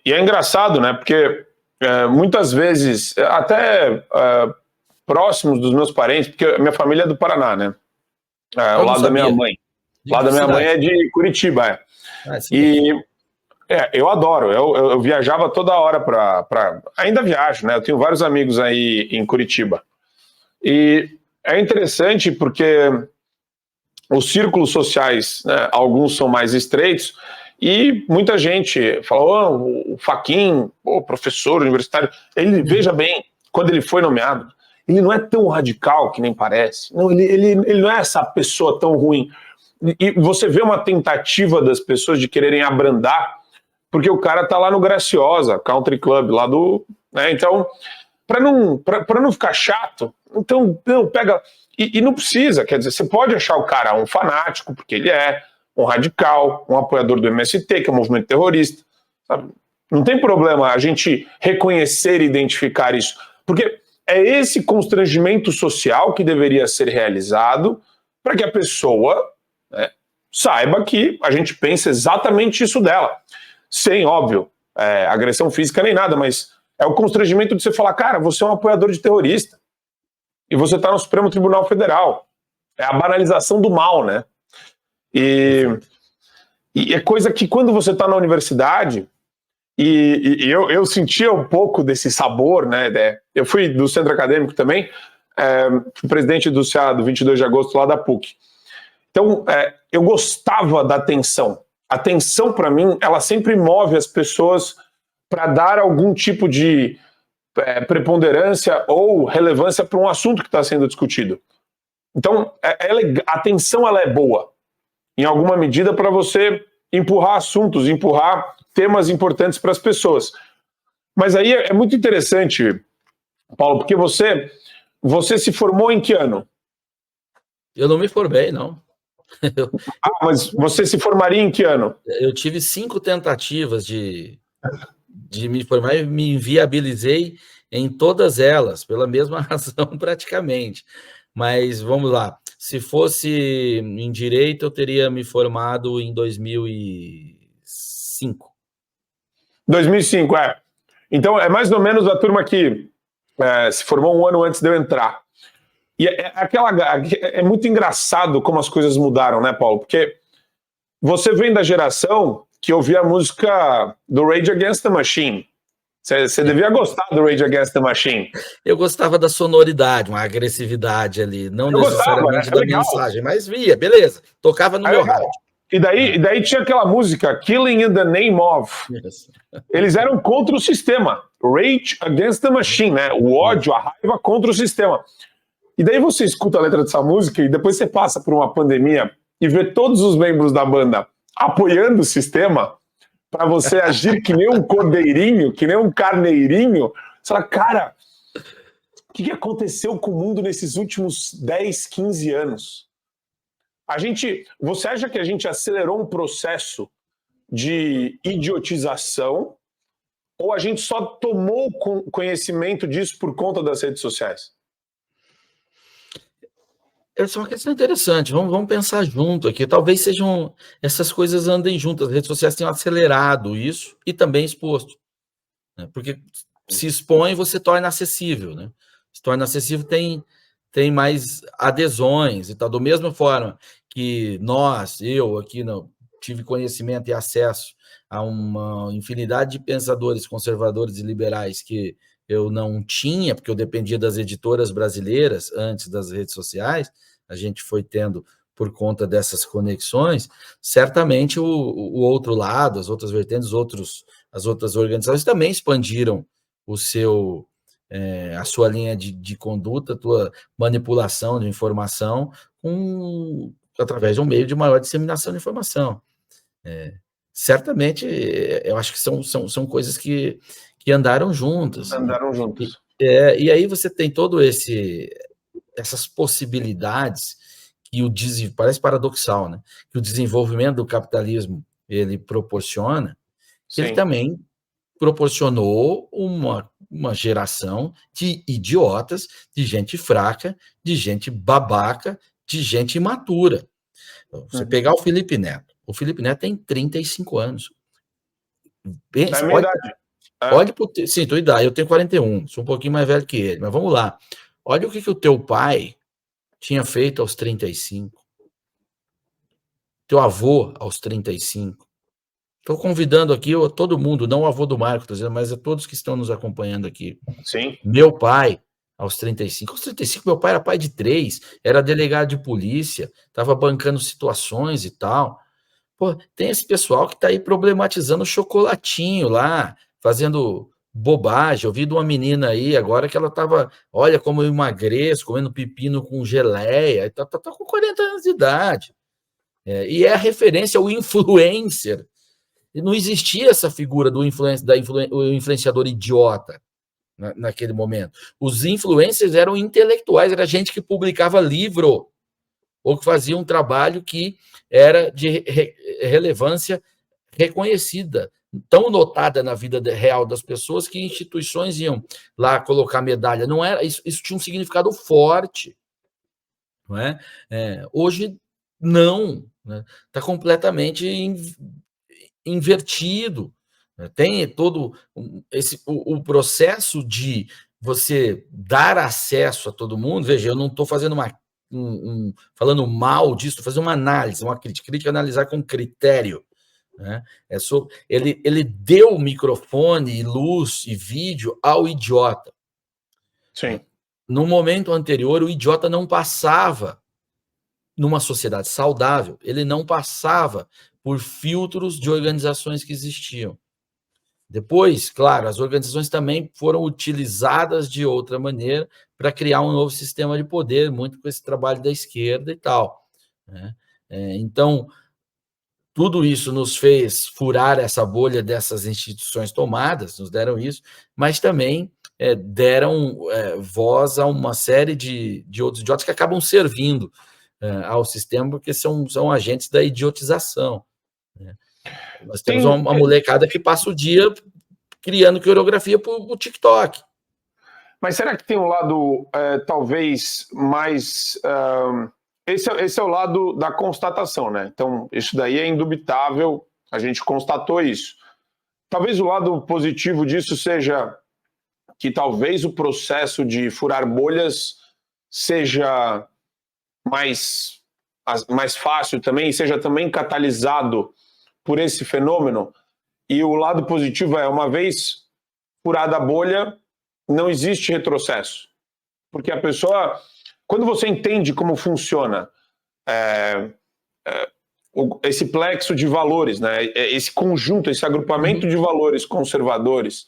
E é engraçado, né? Porque muitas vezes, até próximos dos meus parentes, porque a minha família é do Paraná, né? O lado da minha mãe. O lado da minha mãe é de Curitiba. E eu adoro. Eu viajava toda hora para. Ainda viajo, né? Eu tenho vários amigos aí em Curitiba. E é interessante porque os círculos sociais, né, alguns são mais estreitos, e muita gente falou, o Fachin, professor universitário, ele, veja bem, quando ele foi nomeado, ele não é tão radical que nem parece, não, ele não é essa pessoa tão ruim. E você vê uma tentativa das pessoas de quererem abrandar, porque o cara tá lá no Graciosa, Country Club, lá do... Né, então, para não ficar chato, então não, pega... E não precisa, quer dizer, você pode achar o cara um fanático, porque ele é um radical, um apoiador do MST, que é um movimento terrorista, sabe? Não tem problema a gente reconhecer e identificar isso, porque é esse constrangimento social que deveria ser realizado para que a pessoa, né, saiba que a gente pensa exatamente isso dela, sem, óbvio, agressão física nem nada, mas é o constrangimento de você falar, cara, você é um apoiador de terrorista, e você está no Supremo Tribunal Federal. É a banalização do mal, né? E é coisa que quando você está na universidade, e eu sentia um pouco desse sabor, né? Eu fui do centro acadêmico também, fui presidente do CA do 22 de agosto lá da PUC. Então, eu gostava da tensão. A tensão, para mim, ela sempre move as pessoas para dar algum tipo de preponderância ou relevância para um assunto que está sendo discutido. Então, a tensão ela é boa, em alguma medida, para você empurrar assuntos, empurrar temas importantes para as pessoas. Mas aí é muito interessante, Paulo, porque você se formou em que ano? Eu não me formei, não. Mas você se formaria em que ano? Eu tive 5 tentativas de me formar e me inviabilizei em todas elas, pela mesma razão praticamente. Mas vamos lá, se fosse em Direito, eu teria me formado em 2005. 2005, Então é mais ou menos a turma que se formou um ano antes de eu entrar. E é muito engraçado como as coisas mudaram, né, Paulo? Porque você vem da geração que ouvia a música do Rage Against the Machine. Você devia gostar do Rage Against the Machine. Eu gostava da sonoridade, uma agressividade ali, não necessariamente da mensagem, mas via, beleza, tocava no meu rádio. E daí tinha aquela música, Killing in the Name of. Eles eram contra o sistema. Rage Against the Machine, né? O ódio, a raiva contra o sistema. E daí você escuta a letra dessa música e depois você passa por uma pandemia e vê todos os membros da banda apoiando o sistema para você agir que nem um cordeirinho, que nem um carneirinho. Você fala, cara, o que aconteceu com o mundo nesses últimos 10, 15 anos? Você acha que a gente acelerou um processo de idiotização ou a gente só tomou conhecimento disso por conta das redes sociais? Essa é uma questão interessante, vamos pensar junto aqui, talvez essas coisas andem juntas, as redes sociais tenham acelerado isso e também exposto, né? Porque se expõe, você torna acessível, né? Se torna acessível, tem mais adesões e tal, da mesma forma que eu aqui não tive conhecimento e acesso a uma infinidade de pensadores conservadores e liberais que eu não tinha, porque eu dependia das editoras brasileiras antes das redes sociais, a gente foi tendo por conta dessas conexões, certamente o outro lado, as outras vertentes, as outras organizações também expandiram a sua linha de conduta, a tua manipulação de informação através de um meio de maior disseminação de informação. Certamente, eu acho que são coisas que andaram juntas. Andaram juntos. E aí você tem essas possibilidades que parece paradoxal, né? Que o desenvolvimento do capitalismo ele proporciona, que ele também proporcionou uma geração de idiotas, de gente fraca, de gente babaca, de gente imatura. Você pegar o Felipe Neto tem 35 anos. É a minha idade. Olhe pro sim, tua idade, eu tenho 41, sou um pouquinho mais velho que ele, mas vamos lá. Olha o que o teu pai tinha feito aos 35. Teu avô aos 35. Estou convidando aqui todo mundo, não o avô do Marco, tô dizendo, mas a todos que estão nos acompanhando aqui. Sim. Meu pai, aos 35. Aos 35, meu pai era pai de 3, era delegado de polícia, estava bancando situações e tal. Pô, tem esse pessoal que está aí problematizando o chocolatinho lá, fazendo bobagem. Eu vi de uma menina aí agora que ela estava, olha como eu emagreço, comendo pepino com geleia, tá com 40 anos de idade. E é a referência ao influencer. E não existia essa figura do influenciador idiota naquele momento. Os influencers eram intelectuais, era gente que publicava livro ou que fazia um trabalho que era de relevância reconhecida, tão notada na vida real das pessoas que instituições iam lá colocar medalha. Não era isso tinha um significado forte, não é? Hoje não, né? Está completamente invertido. Tem todo o processo de você dar acesso a todo mundo. Veja, eu não estou fazendo falando mal disso, estou fazendo uma análise, uma crítica, analisar com critério. Né? Ele deu microfone, e luz e vídeo ao idiota. Sim. No momento anterior, o idiota não passava, numa sociedade saudável, ele não passava por filtros de organizações que existiam. Depois, claro, as organizações também foram utilizadas de outra maneira para criar um novo sistema de poder, muito com esse trabalho da esquerda e tal. Né? Então, tudo isso nos fez furar essa bolha dessas instituições tomadas, nos deram isso, mas também deram voz a uma série de outros idiotas que acabam servindo ao sistema, porque são agentes da idiotização. Né? Nós temos uma molecada que passa o dia criando coreografia para o TikTok. Mas será que tem um lado, talvez, mais... Esse é o lado da constatação, né? Então, isso daí é indubitável, a gente constatou isso. Talvez o lado positivo disso seja que talvez o processo de furar bolhas seja mais fácil também, seja também catalisado por esse fenômeno. E o lado positivo é, uma vez furada a bolha, não existe retrocesso. Porque a pessoa, quando você entende como funciona esse plexo de valores, né, esse conjunto, esse agrupamento de valores conservadores,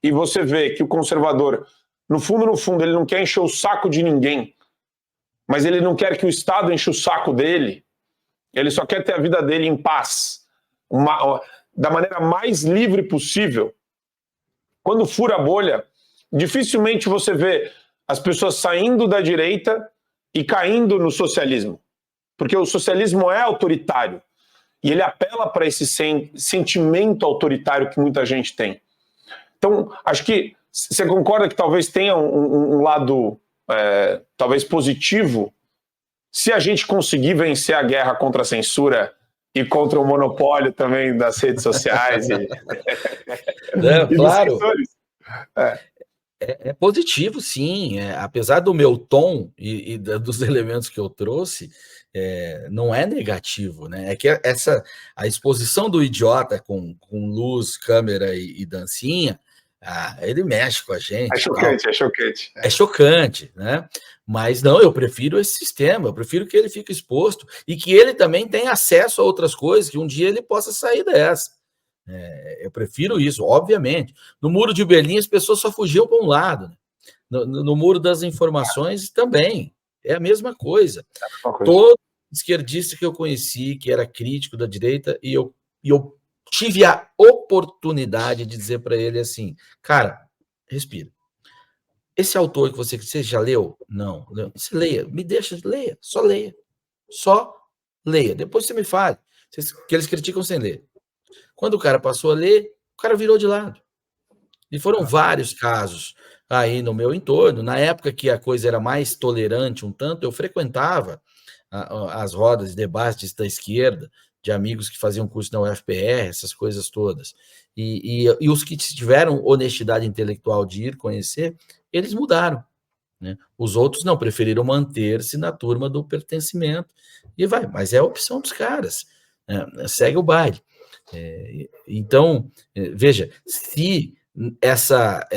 e você vê que o conservador, no fundo, ele não quer encher o saco de ninguém, mas ele não quer que o Estado enche o saco dele, ele só quer ter a vida dele em paz, da maneira mais livre possível. Quando fura a bolha, dificilmente você vê as pessoas saindo da direita e caindo no socialismo, porque o socialismo é autoritário e ele apela para esse sentimento autoritário que muita gente tem. Então, acho que você concorda que talvez tenha um lado talvez positivo se a gente conseguir vencer a guerra contra a censura e contra o monopólio também das redes sociais e claro. dos censores. É positivo, sim. Apesar do meu tom e dos elementos que eu trouxe, não é negativo, né? É que a exposição do idiota com luz, câmera e dancinha, ele mexe com a gente. É chocante, é chocante. É chocante, né? Mas não, eu prefiro esse sistema, eu prefiro que ele fique exposto e que ele também tenha acesso a outras coisas, que um dia ele possa sair dessa. Eu prefiro isso, obviamente. No Muro de Berlim, as pessoas só fugiam para um lado. Né? No Muro das Informações também. É a mesma coisa. Todo esquerdista que eu conheci, que era crítico da direita, e eu tive a oportunidade de dizer para ele assim, cara, respira. Esse autor que você já leu? Não. Você leia, me deixa, leia, só leia. Só leia. Depois você me fale. Que eles criticam sem ler. Quando o cara passou a ler, o cara virou de lado. E foram vários casos aí no meu entorno. Na época que a coisa era mais tolerante um tanto, eu frequentava as rodas de debates da esquerda, de amigos que faziam curso na UFPR, essas coisas todas, e os que tiveram honestidade intelectual de ir conhecer, eles mudaram, né? Os outros não, preferiram manter-se na turma do pertencimento, e vai, mas é a opção dos caras, né? Segue o baile. Então, veja, se essa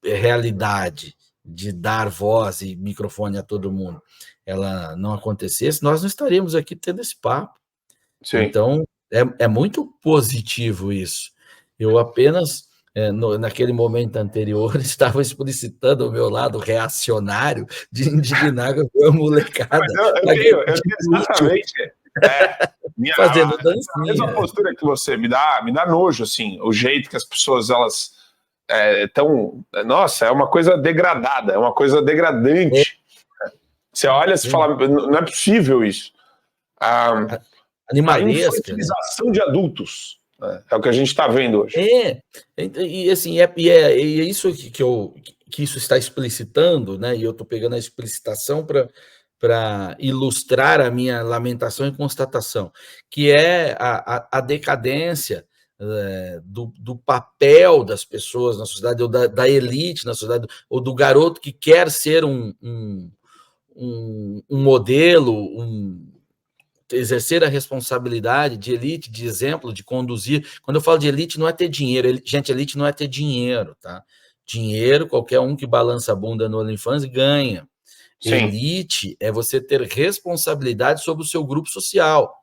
realidade de dar voz e microfone a todo mundo, ela não acontecesse, nós não estaríamos aqui tendo esse papo. Sim. Então, é muito positivo isso. Eu apenas, naquele momento anterior, estava explicitando o meu lado reacionário de indignar com a molecada. Mas eu tenho exatamente... fazendo dancinha. A mesma postura que você me dá nojo, assim, o jeito que as pessoas, elas estão... nossa, é uma coisa degradada, é uma coisa degradante. Você olha e fala, não é possível isso. Animalesca, a infantilização de adultos, né? É o que a gente está vendo hoje. E assim, é isso que isso está explicitando, né? E eu estou pegando a explicitação para ilustrar a minha lamentação e constatação, que é a decadência do papel das pessoas na sociedade, ou da elite na sociedade, ou do garoto que quer ser um modelo, exercer a responsabilidade de elite, de exemplo, de conduzir. Quando eu falo de elite, não é ter dinheiro. Gente, elite não é ter dinheiro, tá? Dinheiro, qualquer um que balança a bunda no OnlyFans ganha. Sim. Elite é você ter responsabilidade sobre o seu grupo social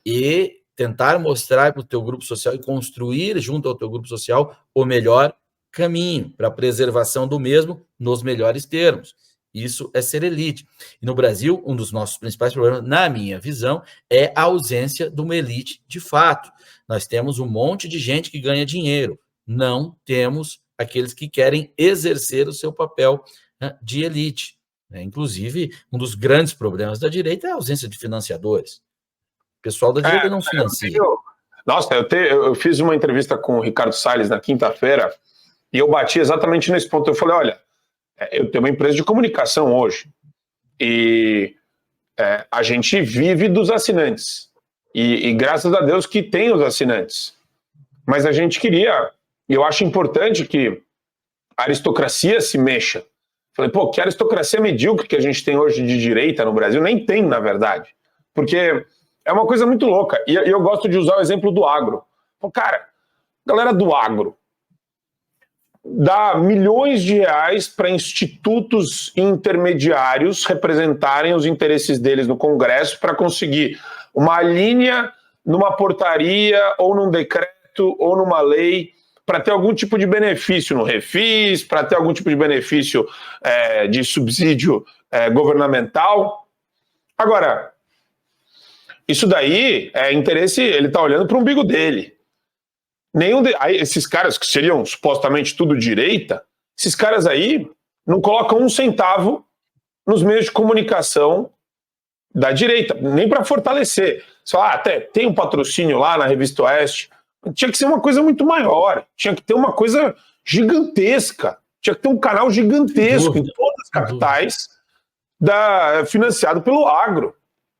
e tentar mostrar para o teu grupo social e construir junto ao teu grupo social o melhor caminho para a preservação do mesmo nos melhores termos. Isso é ser elite. E no Brasil, um dos nossos principais problemas, na minha visão, é a ausência de uma elite de fato. Nós temos um monte de gente que ganha dinheiro, não temos aqueles que querem exercer o seu papel, né, de elite. Inclusive, um dos grandes problemas da direita é a ausência de financiadores. O pessoal da direita não financia. Eu fiz uma entrevista com o Ricardo Salles na quinta-feira e eu bati exatamente nesse ponto. Eu falei, olha, eu tenho uma empresa de comunicação hoje e a gente vive dos assinantes e graças a Deus que tem os assinantes, mas a gente queria, e eu acho importante que a aristocracia se mexa. Falei, que aristocracia medíocre que a gente tem hoje de direita no Brasil, nem tem, na verdade, porque é uma coisa muito louca, e eu gosto de usar o exemplo do agro. Cara, galera do agro dá milhões de reais para institutos intermediários representarem os interesses deles no Congresso para conseguir uma linha numa portaria ou num decreto ou numa lei para ter algum tipo de benefício no refis, para ter algum tipo de benefício de subsídio governamental. Agora, isso daí é interesse, ele está olhando para o umbigo dele. Aí, esses caras que seriam supostamente tudo direita, esses caras aí não colocam um centavo nos meios de comunicação da direita, nem para fortalecer. Só até tem um patrocínio lá na Revista Oeste, tinha que ser uma coisa muito maior, tinha que ter uma coisa gigantesca, tinha que ter um canal gigantesco em todas as capitais financiado pelo agro.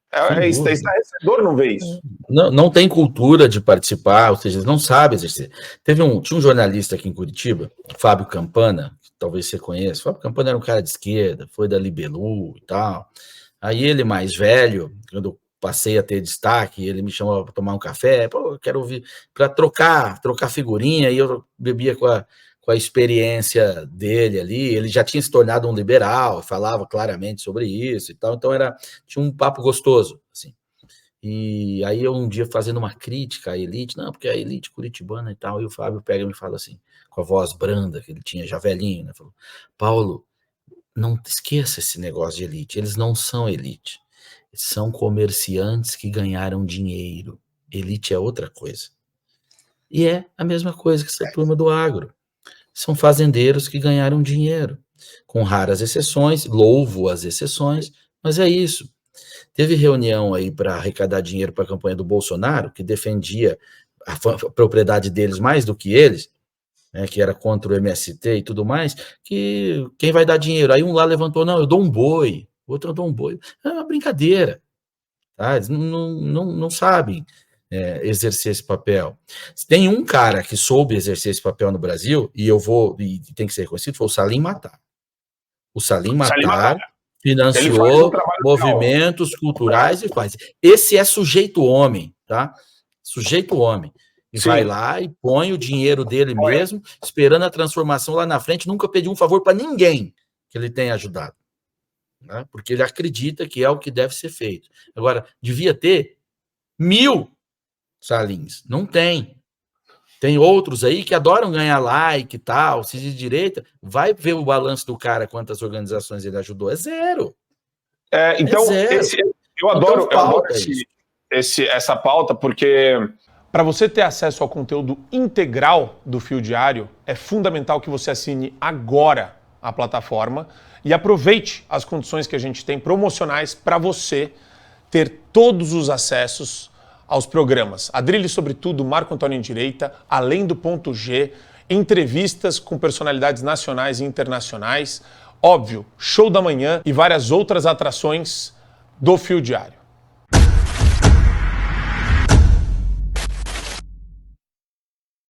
É estarrecedor não ver isso. Não tem cultura de participar, ou seja, não sabe exercer. Tinha um jornalista aqui em Curitiba, Fábio Campana, que talvez você conheça. Fábio Campana era um cara de esquerda, foi da Libelu e tal. Aí ele, mais velho, quando eu passei a ter destaque, ele me chamou para tomar um café, eu quero ouvir, para trocar figurinha, e eu bebia com a experiência dele ali. Ele já tinha se tornado um liberal, falava claramente sobre isso e tal, então tinha um papo gostoso, assim. E aí eu um dia fazendo uma crítica à elite, não, porque a elite curitibana e tal, e o Fábio pega e me fala assim, com a voz branda, que ele tinha já velhinho, né, falou, Paulo, não esqueça esse negócio de elite, eles não são elite, são comerciantes que ganharam dinheiro, elite é outra coisa. E é a mesma coisa que essa turma do agro. São fazendeiros que ganharam dinheiro, com raras exceções, louvo as exceções, mas é isso. Teve reunião aí para arrecadar dinheiro para a campanha do Bolsonaro, que defendia a propriedade deles mais do que eles, né, que era contra o MST e tudo mais, que quem vai dar dinheiro? Aí um lá levantou, não, eu dou um boi, o outro eu dou um boi. É uma brincadeira, tá? Eles não sabem exercer esse papel. Tem um cara que soube exercer esse papel no Brasil, e tem que ser reconhecido, foi o Salim Matar. O Salim Matar financiou movimentos culturais e faz. Esse é sujeito homem, tá? Sujeito homem. E vai lá e põe o dinheiro dele mesmo, esperando a transformação lá na frente, nunca pediu um favor para ninguém que ele tenha ajudado. Né? Porque ele acredita que é o que deve ser feito. Agora, devia ter 1000 Salins. Não tem. Tem outros aí que adoram ganhar like e tal, se de direita, vai ver o balanço do cara, quantas organizações ele ajudou. É zero. Então, eu adoro essa pauta, porque para você ter acesso ao conteúdo integral do Fio Diário, é fundamental que você assine agora a plataforma e aproveite as condições que a gente tem promocionais para você ter todos os acessos aos programas Adrilles sobre Tudo, Marco Antônio em Direita, Além do Ponto G, entrevistas com personalidades nacionais e internacionais, óbvio, Show da Manhã e várias outras atrações do Fio Diário.